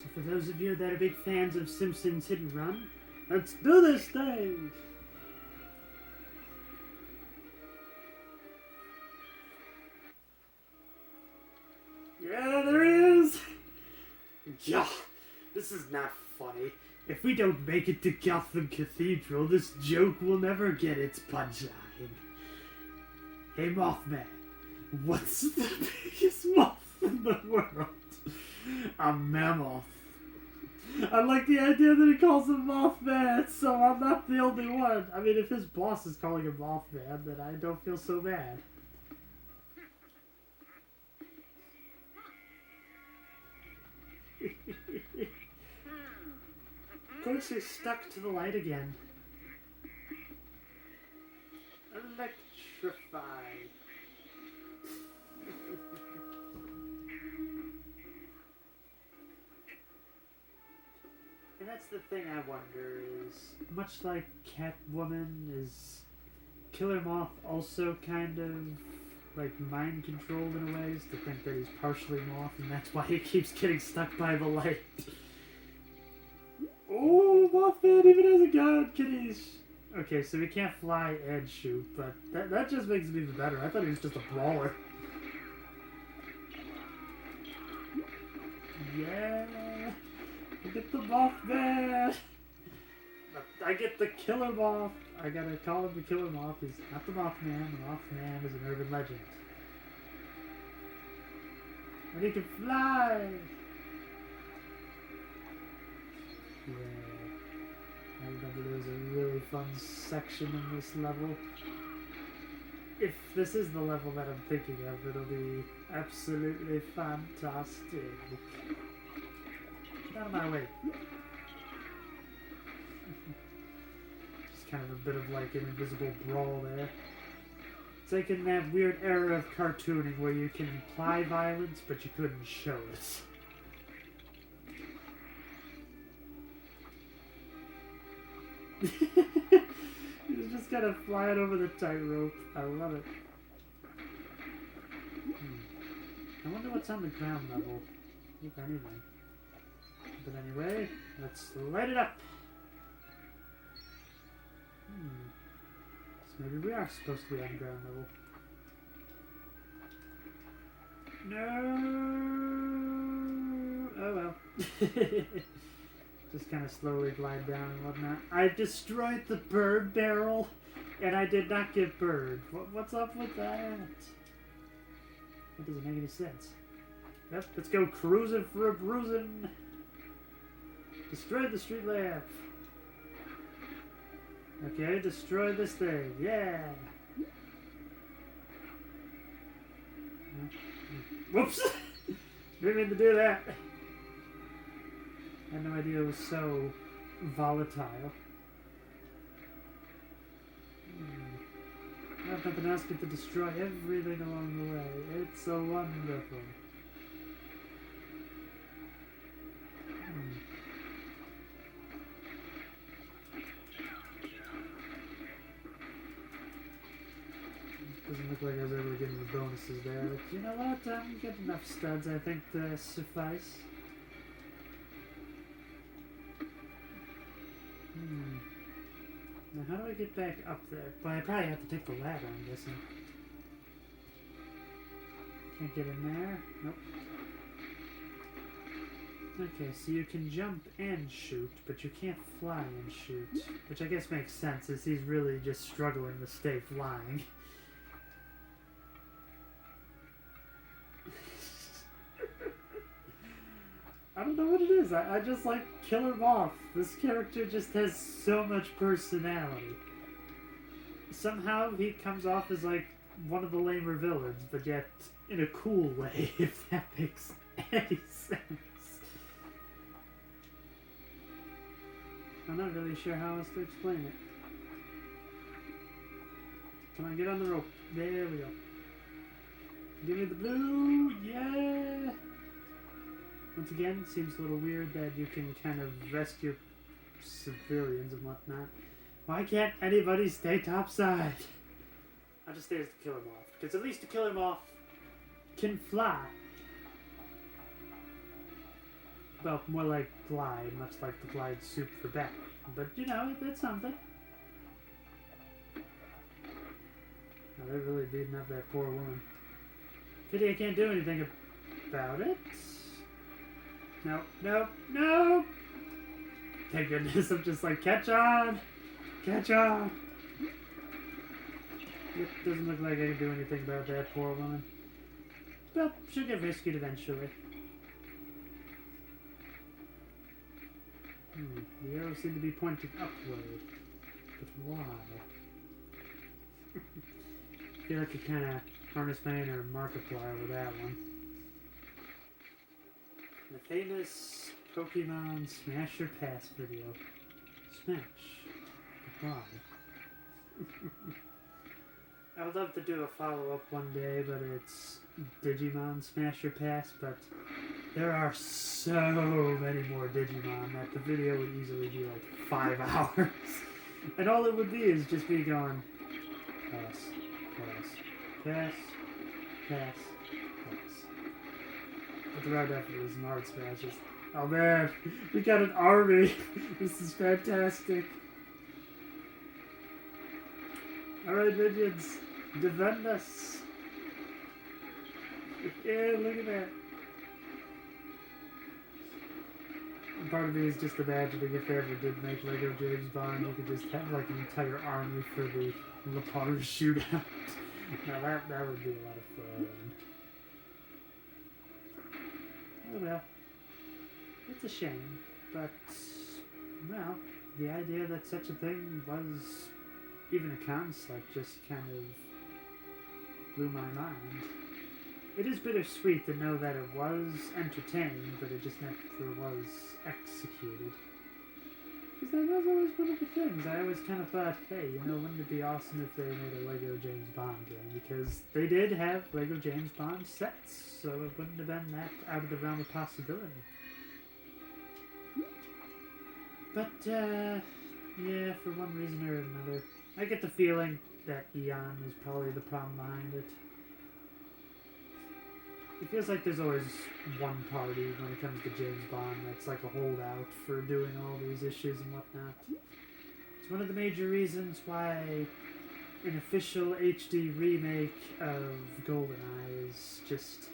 So for those of you that are big fans of Simpsons Hit and Run, let's do this thing! Yeah, there he is! Yeah, this is not funny. If we don't make it to Gotham Cathedral, this joke will never get its punchline. Hey, Mothman, what's the biggest moth in the world? A mammoth. I like the idea that he calls him Mothman, so I'm not the only one. I mean, if his boss is calling him Mothman, then I don't feel so bad. Of course, he's stuck to the light again. Electrify. And that's the thing I wonder is, much like Catwoman, is Killer Moth also kind of like mind controlled in a ways to think that he's partially moth and that's why he keeps getting stuck by the light. Oh, Mothman even has a gun, kitties! Okay, so he can't fly and shoot, but that just makes it even better. I thought he was just a brawler. Yeah! I get the Mothman! I get the Killer Moth! I gotta call him the Killer Moth. He's not the Mothman. The Mothman is an urban legend. And he can fly! Yeah. I remember there was a really fun section in this level. If this is the level that I'm thinking of, it'll be absolutely fantastic. Get out of my way. Just kind of a bit of like an invisible brawl there. It's like in that weird era of cartooning where you can imply violence, but you couldn't show it. He's just kind of flying over the tightrope. I love it. I wonder what's on the ground level, if anything. But anyway, let's light it up. So maybe we are supposed to be on ground level. No. Oh well. Just kind of slowly glide down and whatnot. I destroyed the bird barrel, and I did not get burned. What's up with that? That doesn't make any sense. Yep, let's go cruising for a bruising. Destroy the street lamp. Okay, destroy this thing. Yeah. Whoops! Didn't mean to do that. I had no idea it was so volatile. I have nothing else but to destroy everything along the way. It's so wonderful. Doesn't look like I was able to get any bonuses there, but you know what? I'm getting enough studs, I think, to suffice. Now, how do I get back up there? Well, I probably have to take the ladder, I'm guessing. Can't get in there. Nope. Okay, so you can jump and shoot, but you can't fly and shoot. Which I guess makes sense, as he's really just struggling to stay flying. I don't know what it is. I just like Killer Moth. This character just has so much personality. Somehow he comes off as like one of the lamer villains, but yet in a cool way, if that makes any sense. I'm not really sure how else to explain it. Come on, get on the rope. There we go. Give me the blue. Yeah. Once again, it seems a little weird that you can kind of rescue civilians and whatnot. Why can't anybody stay topside? I'll just stay as the Killer Moth, because at least the Killer Moth can fly. Well, more like Glide, much like the Glide soup for Batman. But, you know, that's something. Oh, they're really beating up that poor woman. Pity I can't do anything about it. No, no, no! Thank goodness, I'm just like, catch on! Catch on! It doesn't look like I can do anything about that poor woman. But she'll get rescued eventually. The arrows seem to be pointing upward. But why? I feel like I kind of harnessed my inner Markiplier with that one. The famous Pokemon Smash or Pass video. Smash. But why? I would love to do a follow-up one day, but it's Digimon Smash or Pass, but there are so many more Digimon that the video would easily be like 5 hours. And all it would be is just me going, pass, pass, pass, pass, pass. But there are definitely some hard smashes. Oh man, we got an army. This is fantastic. Alright, minions, defend us. Yeah, look at that. And part of me is just imagining if they ever did make Lego James Bond, you could just have like an entire army for the Lapar shootout. Now that would be a lot of fun. Oh well. It's a shame, but, well, the idea that such a thing was even a concept just kind of blew my mind. It is bittersweet to know that it was entertaining, but it just never was executed. Because that was always one of the things. I always kind of thought, hey, you know, wouldn't it be awesome if they made a Lego James Bond game? Because they did have Lego James Bond sets, so it wouldn't have been that out of the realm of possibility. But, yeah, for one reason or another, I get the feeling that Eon is probably the problem behind it. It feels like there's always one party when it comes to James Bond that's like a holdout for doing all these issues and whatnot. It's one of the major reasons why an official HD remake of GoldenEye is just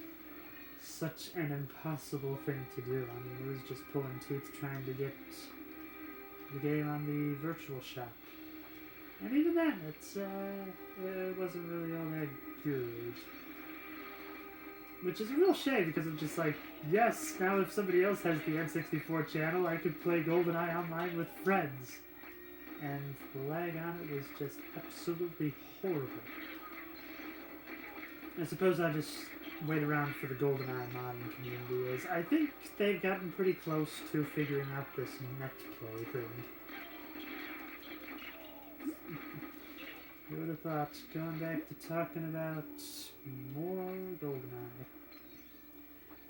such an impossible thing to do. I mean, it was just pulling teeth trying to get the game on the virtual shop. And even then, it wasn't really all that good. Which is a real shame, because I'm just like, yes, now if somebody else has the N64 channel, I could play GoldenEye online with friends. And the lag on it was just absolutely horrible. I suppose I'll just wait around for the GoldenEye modding community, as I think they've gotten pretty close to figuring out this M.A.T.V thing. Who would have thought, going back to talking about more GoldenEye.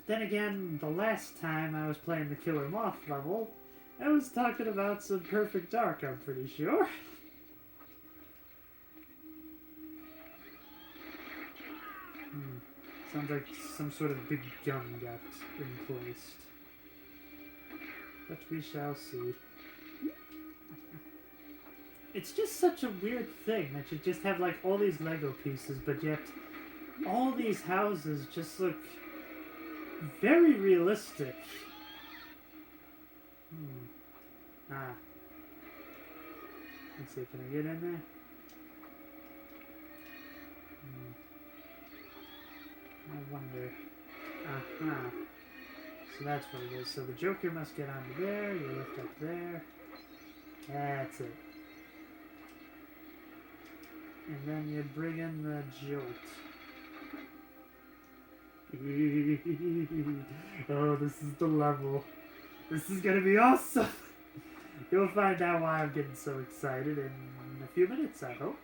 Then again, the last time I was playing the Killer Moth level, I was talking about some Perfect Dark, I'm pretty sure. Sounds like some sort of big gun got emplaced. But we shall see. It's just such a weird thing that you just have like all these Lego pieces, but yet all these houses just look very realistic. Let's see, can I get in there? I wonder. So that's what it is. So the Joker must get onto there, you lift up there. That's it. And then you bring in the jolt. Oh, this is the level. This is gonna be awesome! You'll find out why I'm getting so excited in a few minutes, I hope.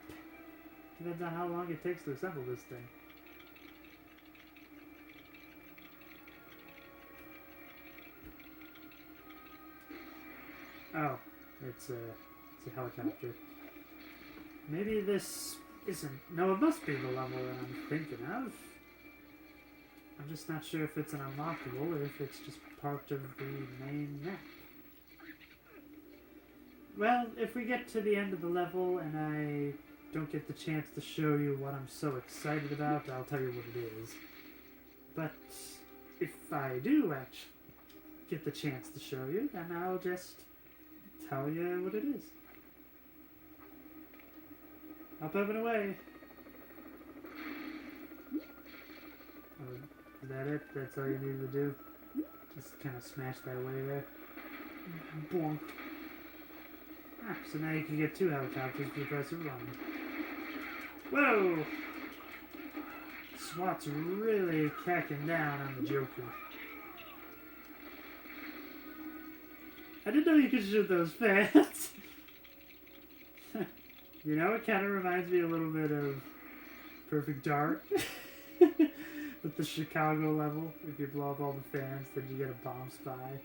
Depends on how long it takes to assemble this thing. Oh, it's a helicopter. Maybe this isn't... No, it must be the level that I'm thinking of. I'm just not sure if it's an unlockable or if it's just part of the main map. Well, if we get to the end of the level and I don't get the chance to show you what I'm so excited about, I'll tell you what it is. But if I do actually get the chance to show you, then I'll just tell you what it is. Up and away. Oh, is that it? That's all you needed to do? Just kind of smash that away there. Bonk. Ah, so now you can get 2 helicopters if you press a run. Whoa! SWAT's really cracking down on the Joker. I didn't know you could shoot those fans. You know, it kind of reminds me a little bit of Perfect Dark. With the Chicago level. If you blow up all the fans, then you get a bomb spy.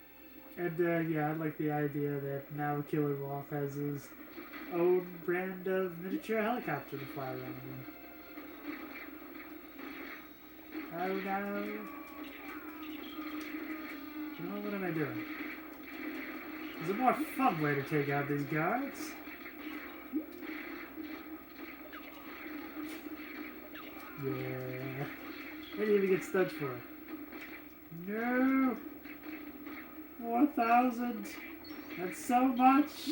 And yeah, I like the idea that now Killer Wolf has his own brand of miniature helicopter to fly around in. Oh no. You know, what am I doing? There's a more fun way to take out these guards. Yeah. I didn't even get stunned for it. No! 4,000! That's so much!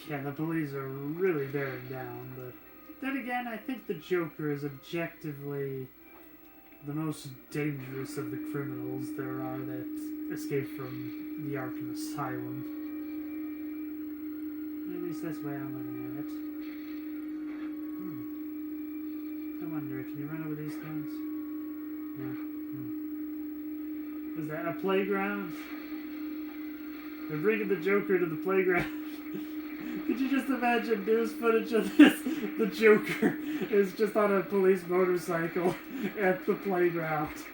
Yeah, the police are really bearing down, but then again, I think the Joker is objectively the most dangerous of the criminals there are that escape from the Arkham Asylum. At least that's the way I'm looking at it. I wonder, can you run over these things? Yeah. Is that a playground? They're bringing the Joker to the playground. Could you just imagine news footage of this? The Joker is just on a police motorcycle at the playground.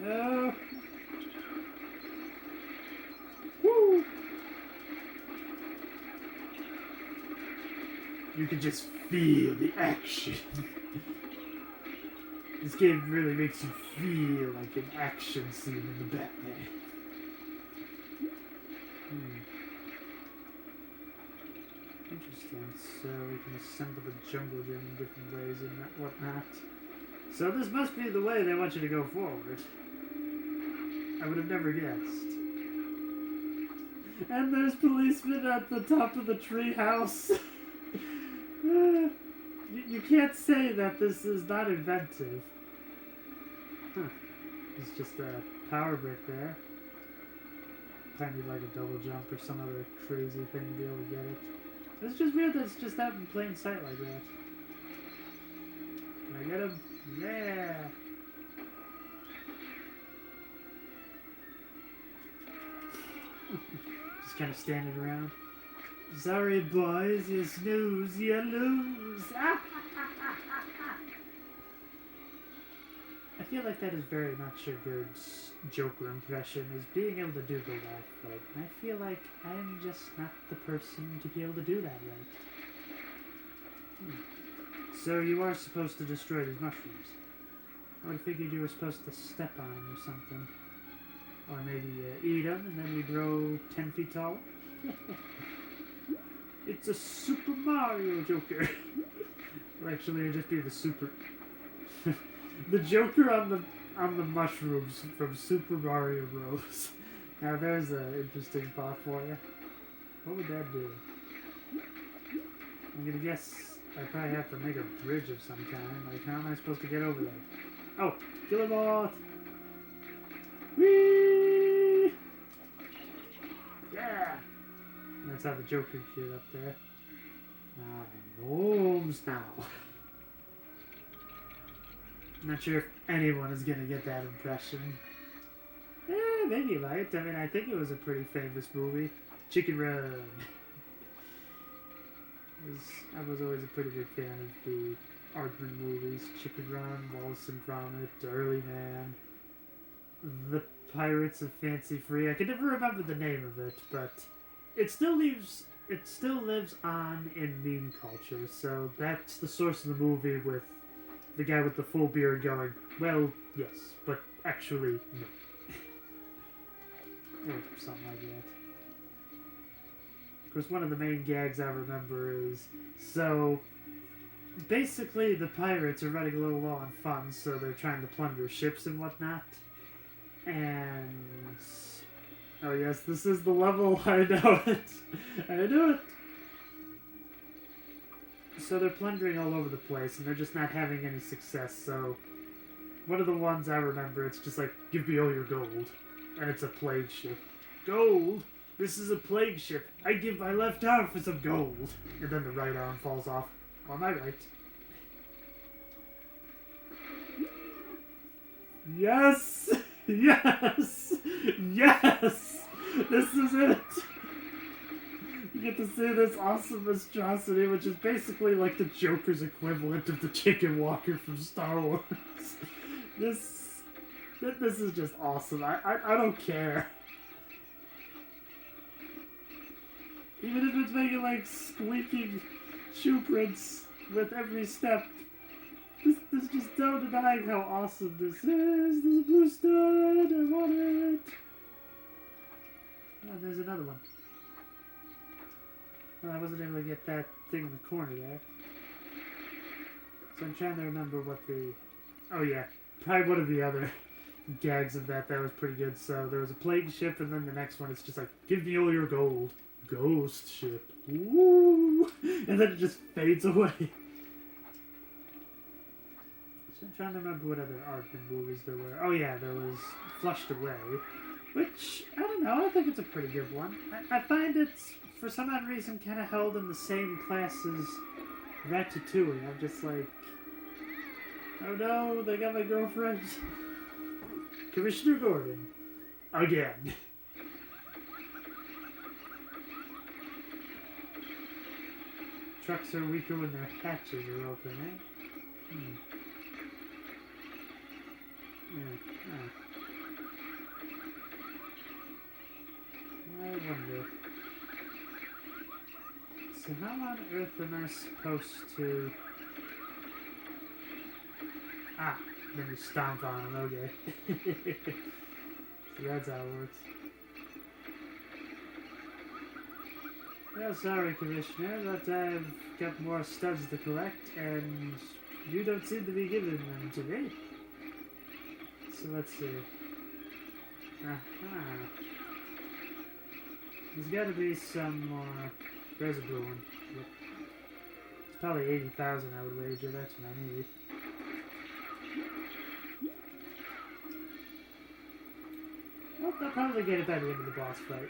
No. Woo! You can just feel the action. This game really makes you feel like an action scene in the Batman. Interesting. So we can assemble the jungle gym in different ways and whatnot. So this must be the way they want you to go forward. I would have never guessed. And there's policemen at the top of the tree house. You can't say that this is not inventive. Huh. It's just a power brick there. I need like a double jump or some other crazy thing to be able to get it. It's just weird that it's just out in plain sight like that. Can I get him? Yeah! Just kind of standing around. Sorry boys, you snooze, you lose! I feel like that is very much a good Joker impression, is being able to do the laugh right. And I feel like I'm just not the person to be able to do that right. So you are supposed to destroy these mushrooms. I would have figured you were supposed to step on them or something. Or maybe eat them and then we grow 10 feet taller. It's a Super Mario Joker. Or actually, it'd just be the Super... the Joker on the mushrooms from Super Mario Bros. Now there's an interesting thought for you. What would that do? I'm gonna guess I probably have to make a bridge of some kind. Like, how am I supposed to get over there? Oh, Killer Bot! Whee! Yeah! And that's how the Joker kid up there. Gnomes now. I'm not sure if anyone is gonna get that impression. Maybe you might. I mean, I think it was a pretty famous movie. Chicken Run. I was always a pretty big fan of the Aardman movies. Chicken Run, Wallace and Gromit, Early Man, The Pirates of Fancy Free. I can never remember the name of it, but it still leaves it still lives on in meme culture, so that's the source of the movie with the guy with the full beard going, well, yes, but actually, no. Or something like that. Of course, one of the main gags I remember is, so, basically the pirates are running a little low on funds, so they're trying to plunder ships and whatnot. And... oh yes, this is the level, I know it. I know it. So they're plundering all over the place, and they're just not having any success, so... one of the ones I remember, it's just like, give me all your gold. And it's a plague ship. Gold? This is a plague ship. I give my left arm for some gold. And then the right arm falls off. On my right. Yes! Yes! Yes! This is it! You get to see this awesome monstrosity, which is basically like the Joker's equivalent of the Chicken Walker from Star Wars. This is just awesome. I don't care. Even if it's making like squeaking shoe prints with every step. This just don't deny how awesome this is. There's a blue stud. I want it. Oh, there's another one. Well, I wasn't able to get that thing in the corner there. So I'm trying to remember what the... oh yeah, probably one of the other gags of that was pretty good. So there was a plague ship, and then the next one is just like, give me all your gold. Ghost ship. Woo! And then it just fades away. So I'm trying to remember what other Arkman movies there were. Oh yeah, there was Flushed Away. Which, I don't know, I think it's a pretty good one. I find it's, for some odd reason, kind of held in the same class as Ratatouille. I'm just like, oh no, they got my girlfriend. Commissioner Gordon. Again. Trucks are weaker when their hatches are open, eh? I wonder. So how on earth am I supposed to... ah, then you stomp on them, okay. So that's how it works. Well, sorry, Commissioner, but I've got more studs to collect, and you don't seem to be giving them to me. So let's see. Aha. There's got to be some more. There's a blue one. Yep. It's probably 80,000, I would wager. That's what I need. Well, I'll probably get it by the end of the boss fight.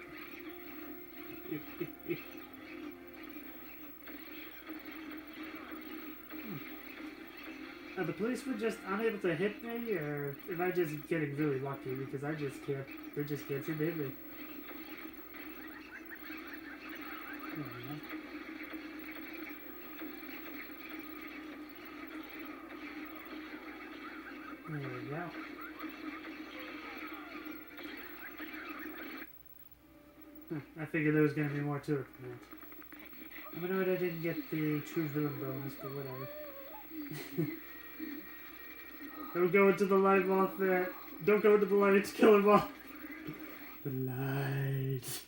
Are the policemen just unable to hit me, or am I just getting really lucky because I just can't, they just can't seem to hit me? There we go. I figured there was going to be more to it than that. I'm annoyed I didn't get the true villain bonus, but whatever. Don't go into the light, Mothman. Don't go into the light. Kill him off. The light.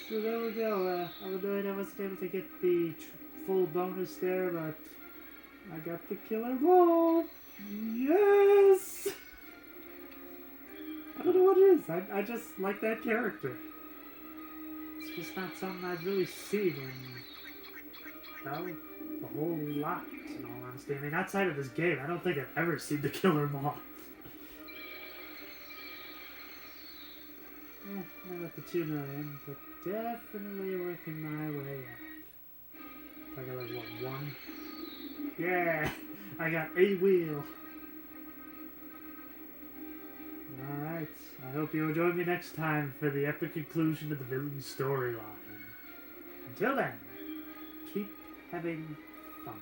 So there we go. I'm annoyed I wasn't able to get the full bonus there, but I got the killer ball. Yes! I don't know what it is. I just like that character. It's just not something I've really seen in, well, a whole lot, in all honesty. I mean, outside of this game, I don't think I've ever seen the killer moth. Not at the 2 million, but definitely working my way up. I got like, what, 1? Yeah! I got a wheel! Alright, I hope you'll join me next time for the epic conclusion of the villain's storyline. Until then, keep having fun.